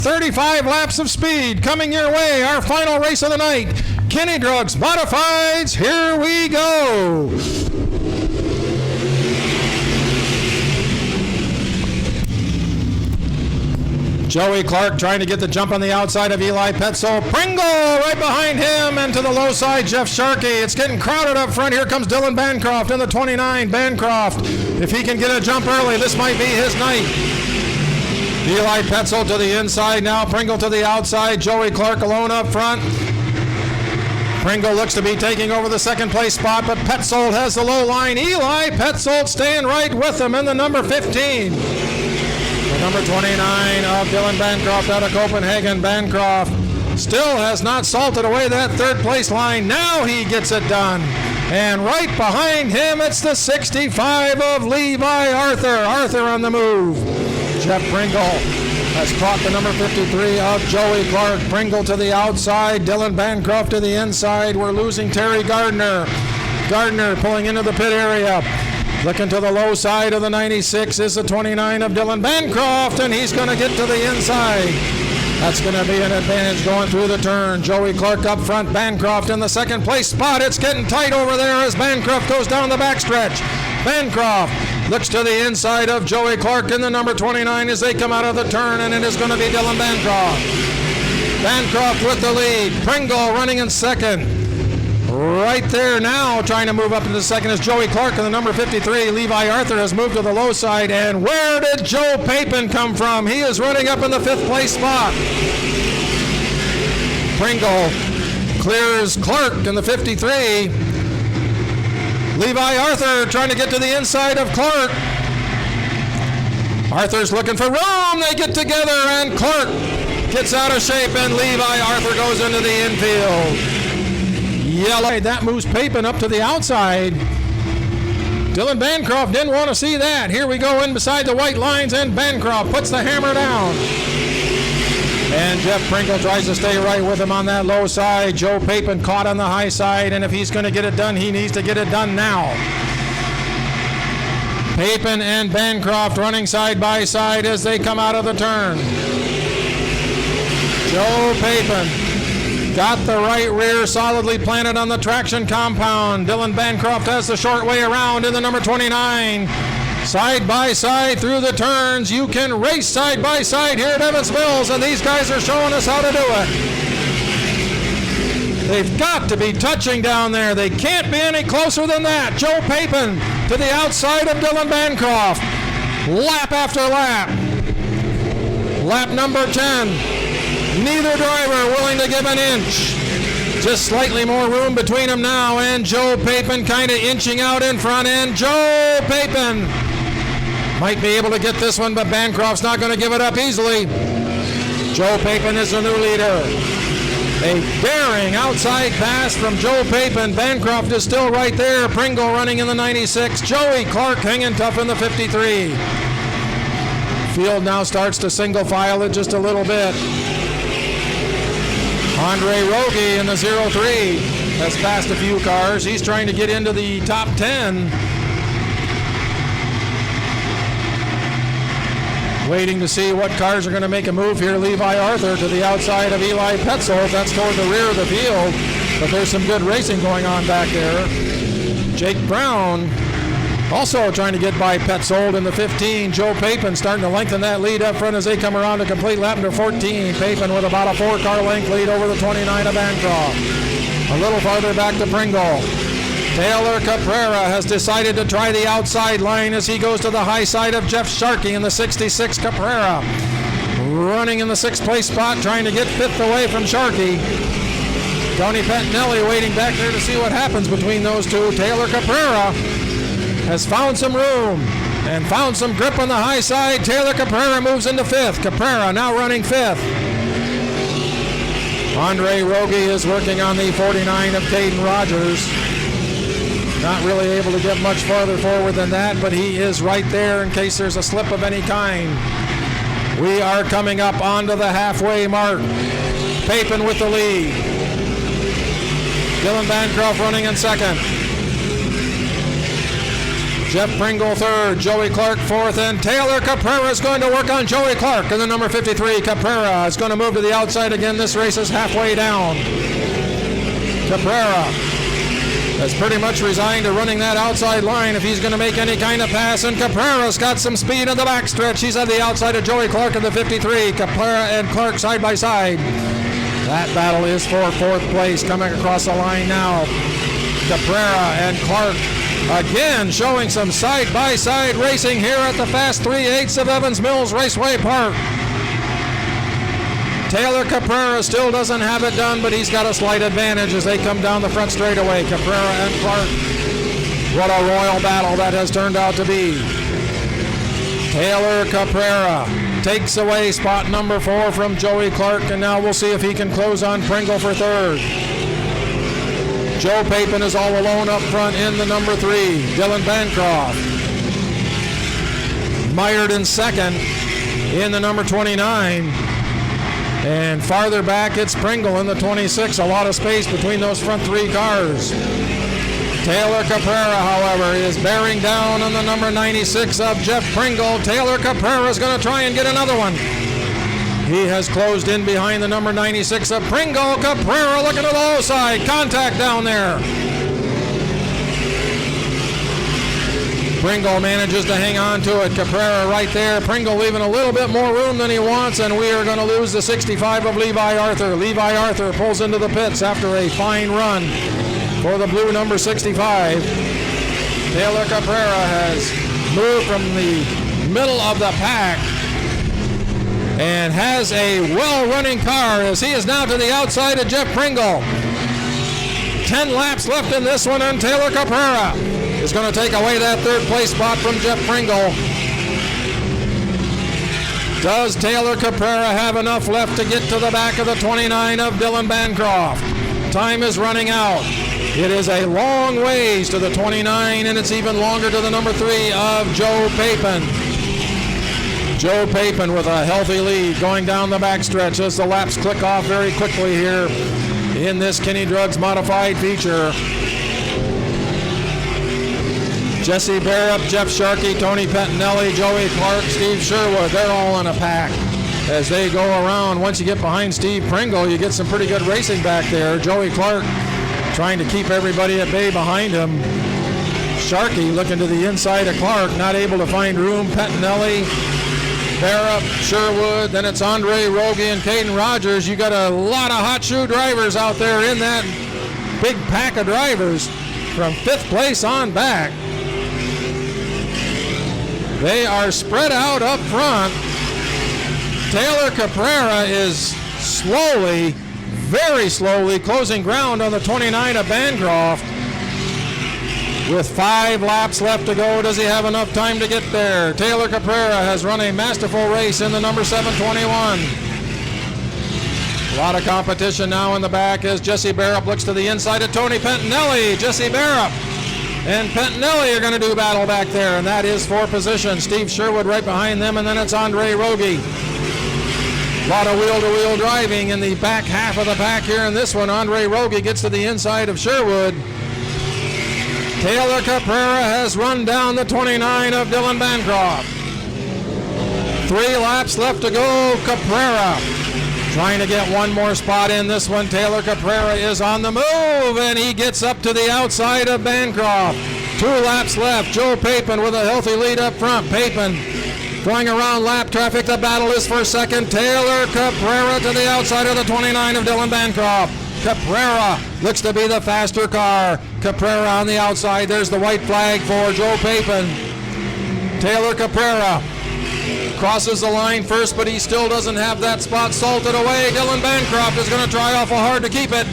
35 laps of speed coming your way. Our final race of the night. Kinney Drugs Modifieds. Here we go. Joey Clark trying to get the jump on the outside of Eli Petzold. Pringle right behind him, and to the low side, Jeff Sharkey. It's getting crowded up front. Here comes Dylan Bancroft in the 29. Bancroft, if he can get a jump early, this might be his night. Eli Petzold to the inside now. Pringle to the outside. Joey Clark alone up front. Pringle looks to be taking over the second place spot, but Petzold has the low line. Eli Petzold staying right with him in the number 15. The number 29 of Dylan Bancroft out of Copenhagen. Bancroft still has not salted away that third place line. Now he gets it done. And right behind him, it's the 65 of Levi Arthur. Arthur on the move. Jeff Pringle has caught the number 53 of Joey Clark. Pringle to the outside, Dylan Bancroft to the inside. We're losing Terry Gardner. Gardner pulling into the pit area. Looking to the low side of the 96 is the 29 of Dylan Bancroft, and he's going to get to the inside. That's going to be an advantage going through the turn. Joey Clark up front, Bancroft in the second place spot. It's getting tight over there as Bancroft goes down the backstretch. Bancroft looks to the inside of Joey Clark in the number 29 as they come out of the turn, and it is going to be Dylan Bancroft. Bancroft with the lead. Pringle running in second. Right there now trying to move up into second is Joey Clark in the number 53. Levi Arthur has moved to the low side, and where did Joe Papin come from? He is running up in the fifth place spot. Pringle clears Clark in the 53. Levi Arthur trying to get to the inside of Clark. Arthur's looking for room. They get together, and Clark gets out of shape, and Levi Arthur goes into the infield. Yellow. That moves Papin up to the outside. Dylan Bancroft didn't want to see that. Here we go in beside the white lines, and Bancroft puts the hammer down. And Jeff Pringle tries to stay right with him on that low side. Joe Papin caught on the high side, and if he's going to get it done, he needs to get it done now. Papin and Bancroft running side by side as they come out of the turn. Joe Papin got the right rear solidly planted on the traction compound. Dylan Bancroft has the short way around in the number 29. Side by side through the turns. You can race side by side here at Evans Mills, and these guys are showing us how to do it. They've got to be touching down there. They can't be any closer than that. Joe Papin to the outside of Dylan Bancroft. Lap after lap. Lap number 10. Neither driver willing to give an inch. Just slightly more room between them now, and Joe Papin kind of inching out in front, and Joe Papin might be able to get this one, but Bancroft's not going to give it up easily. Joe Papin is the new leader. A daring outside pass from Joe Papin. Bancroft is still right there. Pringle running in the 96. Joey Clark hanging tough in the 53. Field now starts to single file it just a little bit. Andre Rogie in the 03 has passed a few cars. He's trying to get into the top 10. Waiting to see what cars are going to make a move here. Levi Arthur to the outside of Eli Petzold. That's toward the rear of the field, but there's some good racing going on back there. Jake Brown also trying to get by Petzold in the 15. Joe Papin starting to lengthen that lead up front as they come around to complete lap number 14. Papin with about a 4-car length lead over the 29 of Bancroft. A little farther back to Pringle. Taylor Caprera has decided to try the outside line as he goes to the high side of Jeff Sharkey in the 66. Caprera running in the 6th place spot, trying to get 5th away from Sharkey. Tony Pettinelli waiting back there to see what happens between those two. Taylor Caprera has found some room and found some grip on the high side. Taylor Caprera moves into 5th. Caprera now running 5th. Andre Rogie is working on the 49 of Caden Rogers. Not really able to get much farther forward than that, but he is right there in case there's a slip of any kind. We are coming up onto the halfway mark. Papin with the lead. Dylan Bancroft running in second. Jeff Pringle third, Joey Clark fourth, and Taylor Caprara is going to work on Joey Clark. And the number 53, Caprara, is going to move to the outside again. This race is halfway down. Caprara has pretty much resigned to running that outside line if he's going to make any kind of pass. And Caprara's got some speed in the backstretch. He's on the outside of Joey Clark in the 53. Caprara and Clark side by side. That battle is for fourth place. Coming across the line now, Caprara and Clark again showing some side-by-side racing here at the Fast 3/8 of Evans Mills Raceway Park. Taylor Caprara still doesn't have it done, but he's got a slight advantage as they come down the front straightaway. Caprara and Clark. What a royal battle that has turned out to be. Taylor Caprara takes away spot number 4 from Joey Clark, and now we'll see if he can close on Pringle for third. Joe Papin is all alone up front in the number 3, Dylan Bancroft. Mired in second in the number 29. And farther back, it's Pringle in the 26. A lot of space between those front 3 cars. Taylor Caprara, however, is bearing down on the number 96 of Jeff Pringle. Taylor Caprara is going to try and get another one. He has closed in behind the number 96 of Pringle. Caprara looking to the low side. Contact down there. Pringle manages to hang on to it. Caprara right there. Pringle leaving a little bit more room than he wants, and we are going to lose the 65 of Levi Arthur. Levi Arthur pulls into the pits after a fine run for the blue number 65. Taylor Caprara has moved from the middle of the pack and has a well-running car as he is now to the outside of Jeff Pringle. 10 laps left in this one, and Taylor Caprara is going to take away that third place spot from Jeff Pringle. Does Taylor Caprara have enough left to get to the back of the 29 of Dylan Bancroft? Time is running out. It is a long ways to the 29, and it's even longer to the number 3 of Joe Papin. Joe Papin with a healthy lead going down the backstretch as the laps click off very quickly here in this Kinney Drugs modified feature. Jesse Barrett, Jeff Sharkey, Tony Pettinelli, Joey Clark, Steve Sherwood, they're all in a pack as they go around. Once you get behind Steve Pringle, you get some pretty good racing back there. Joey Clark trying to keep everybody at bay behind him. Sharkey looking to the inside of Clark, not able to find room. Pettinelli, Barrett, Sherwood, then it's Andre Rogie and Caden Rogers. You got a lot of hot shoe drivers out there in that big pack of drivers from 5th place on back. They are spread out up front. Taylor Caprara is slowly, very slowly closing ground on the 29 of Bancroft. With 5 laps left to go, does he have enough time to get there? Taylor Caprara has run a masterful race in the number 721. A lot of competition now in the back as Jesse Barrett looks to the inside of Tony Pettinelli. Jesse Barrett and Pettinelli are going to do battle back there, and that is for position. Steve Sherwood right behind them, and then it's Andre Rogie. A lot of wheel-to-wheel driving in the back half of the pack here in this one. Andre Rogie gets to the inside of Sherwood. Taylor Caprara has run down the 29 of Dylan Bancroft. 3 laps left to go. Caprara trying to get one more spot in this one. Taylor Caprara is on the move, and he gets up to the outside of Bancroft. 2 laps left. Joe Papin with a healthy lead up front. Papin going around lap traffic. The battle is for second. Taylor Caprara to the outside of the 29 of Dylan Bancroft. Caprara looks to be the faster car. Caprara on the outside. There's the white flag for Joe Papin. Taylor Caprara crosses the line first, but he still doesn't have that spot salted away. Dylan Bancroft is going to try awful hard to keep it.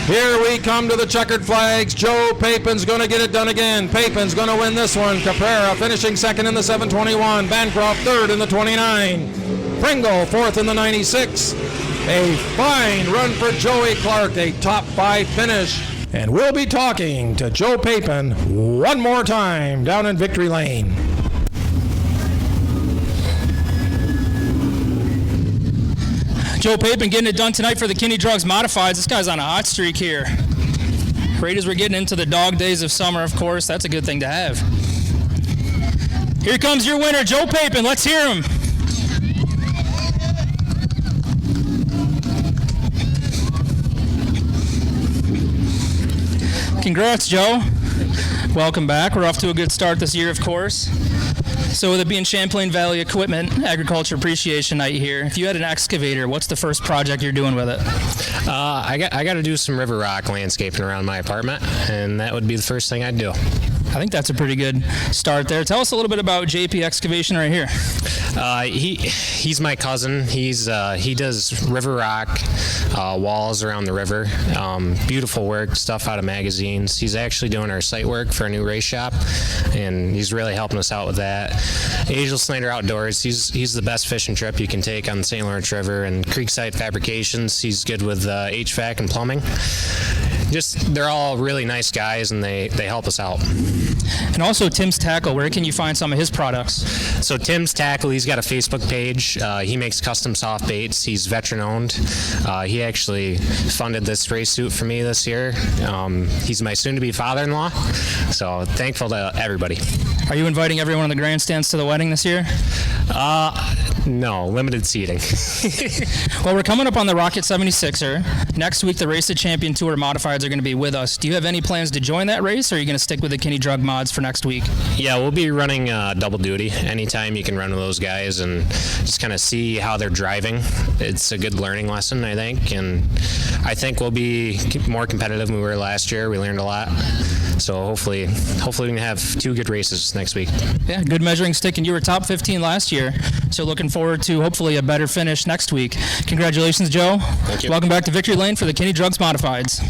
Here we come to the checkered flags. Joe Papin's going to get it done again. Papin's going to win this one. Caprara finishing second in the 721. Bancroft third in the 29. Pringle fourth in the 96. A fine run for Joey Clark, a top 5 finish. And we'll be talking to Joe Papin one more time down in Victory Lane. Joe Papin getting it done tonight for the Kinney Drugs Modifieds. This guy's on a hot streak here. Right as we're getting into the dog days of summer, of course, that's a good thing to have. Here comes your winner, Joe Papin. Let's hear him. Congrats, Joe. Welcome back. We're off to a good start this year, of course. So with it being Champlain Valley Equipment Agriculture Appreciation Night here, if you had an excavator, what's the first project you're doing with it? I got to do some river rock landscaping around my apartment, and that would be the first thing I'd do. I think that's a pretty good start there. Tell us a little bit about JP Excavation right here. He's my cousin. He does river rock walls around the river. Beautiful work, stuff out of magazines. He's actually doing our site work for a new race shop, and he's really helping us out with that. Angel Snyder Outdoors. He's the best fishing trip you can take on the St. Lawrence River, and Creekside Fabrications. He's good with HVAC and plumbing. They're all really nice guys, and they help us out. And also Tim's Tackle, where can you find some of his products? So Tim's Tackle, he's got a Facebook page. He makes custom soft baits. He's veteran owned. He actually funded this race suit for me this year. He's my soon-to-be father-in-law, so thankful to everybody. Are you inviting everyone in the grandstands to the wedding this year? No, limited seating. Well, we're coming up on the Rocket 76er. Next week, the Race to Champion Tour Modifieds are going to be with us. Do you have any plans to join that race, or are you going to stick with the Kinney Drug Mods for next week? Yeah, we'll be running double duty. Anytime you can run with those guys and just kind of see how they're driving. It's a good learning lesson, I think, and I think we'll be more competitive than we were last year. We learned a lot. So hopefully we can have 2 good races next week. Yeah, good measuring stick, and you were top 15 last year. So looking forward to hopefully a better finish next week. Congratulations, Joe. Thank you. Welcome back to Victory Lane for the Kinney Drugs Modifieds.